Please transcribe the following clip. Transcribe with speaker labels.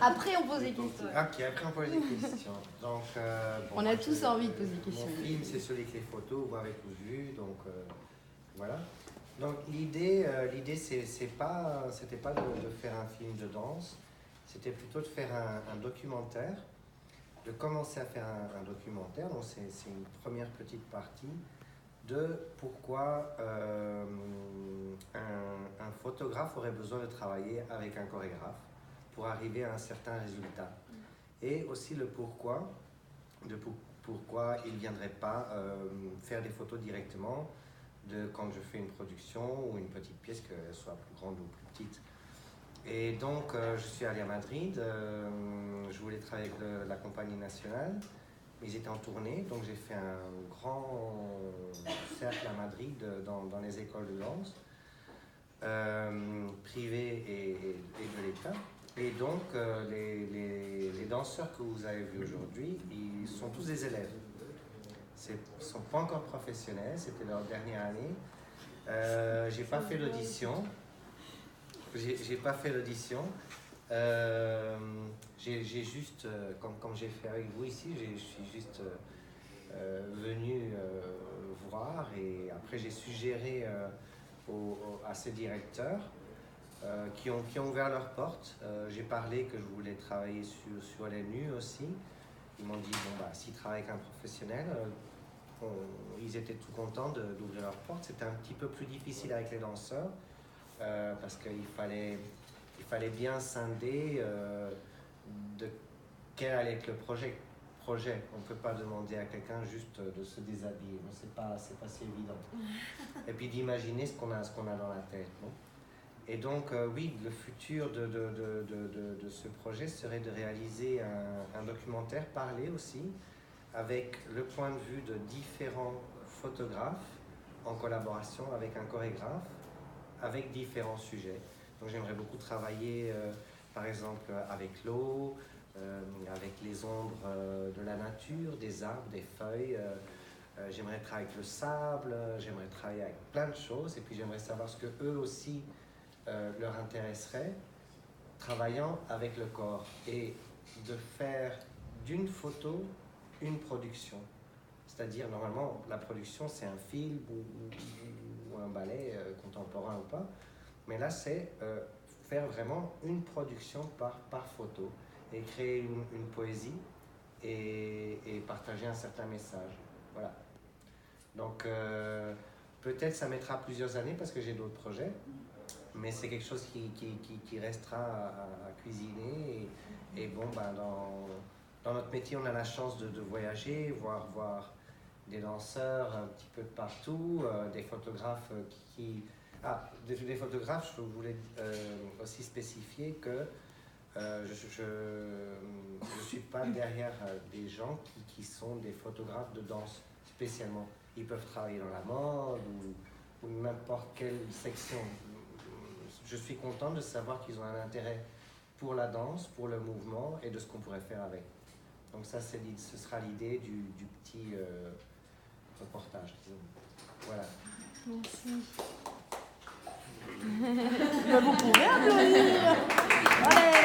Speaker 1: Après, on pose des questions.
Speaker 2: Ok, après on pose des questions. Donc,
Speaker 1: on a tous envie de poser des questions.
Speaker 2: Mon film, c'est celui avec les photos, vous avez tous vu, donc voilà. Donc l'idée, c'était pas de faire un film de danse, c'était plutôt de faire un documentaire, de commencer à faire un documentaire. Donc c'est une première petite partie de pourquoi un photographe aurait besoin de travailler avec un chorégraphe pour arriver à un certain résultat. Et aussi le pourquoi, pourquoi il ne viendrait pas faire des photos directement quand je fais une production ou une petite pièce, qu'elle soit plus grande ou plus petite. Et donc, je suis allé à Madrid, je voulais travailler avec la compagnie nationale, mais ils étaient en tournée, donc j'ai fait un grand cercle à Madrid dans les écoles de danse, privées et de l'État. Et donc, les danseurs que vous avez vus aujourd'hui, ils sont tous des élèves. Ils ne sont pas encore professionnels, c'était leur dernière année. J'ai pas fait l'audition. J'ai pas fait l'audition. J'ai juste, comme j'ai fait avec vous ici, je suis juste venu voir, et après j'ai suggéré à ces directeurs qui ont ouvert leurs portes. J'ai parlé que je voulais travailler sur les nus aussi. Ils m'ont dit, bon, s'ils travaillent avec un professionnel, ils étaient tout contents d'ouvrir leurs portes. C'était un petit peu plus difficile avec les danseurs parce qu'il fallait bien scinder de quel allait être le projet. On ne peut pas demander à quelqu'un juste de se déshabiller. C'est pas si évident. Et puis d'imaginer ce qu'on a dans la tête. Non? Et donc, oui, le futur de ce projet serait de réaliser un documentaire parlé aussi, avec le point de vue de différents photographes en collaboration avec un chorégraphe, avec différents sujets. Donc j'aimerais beaucoup travailler, par exemple, avec l'eau, avec les ombres de la nature, des arbres, des feuilles. J'aimerais travailler avec le sable, j'aimerais travailler avec plein de choses, et puis j'aimerais savoir ce que eux aussi leur intéresserait, travaillant avec le corps, et de faire d'une photo une production. C'est-à-dire, normalement, la production, c'est un film ou un ballet, contemporain ou pas, mais là, c'est faire vraiment une production par photo, et créer une poésie et partager un certain message. Voilà. Donc, peut-être ça mettra plusieurs années parce que j'ai d'autres projets, mais c'est quelque chose qui restera à cuisiner. Et bon, dans notre métier, on a la chance de voyager, voir des danseurs un petit peu de partout, des photographes des photographes, je voulais aussi spécifier que je ne suis pas derrière des gens qui sont des photographes de danse spécialement. Ils peuvent travailler dans la mode ou n'importe quelle section. Je suis content de savoir qu'ils ont un intérêt pour la danse, pour le mouvement et de ce qu'on pourrait faire avec. Donc ça, ce sera l'idée du petit reportage, disons. Voilà.
Speaker 1: Merci. Vous pouvez applaudir. Allez.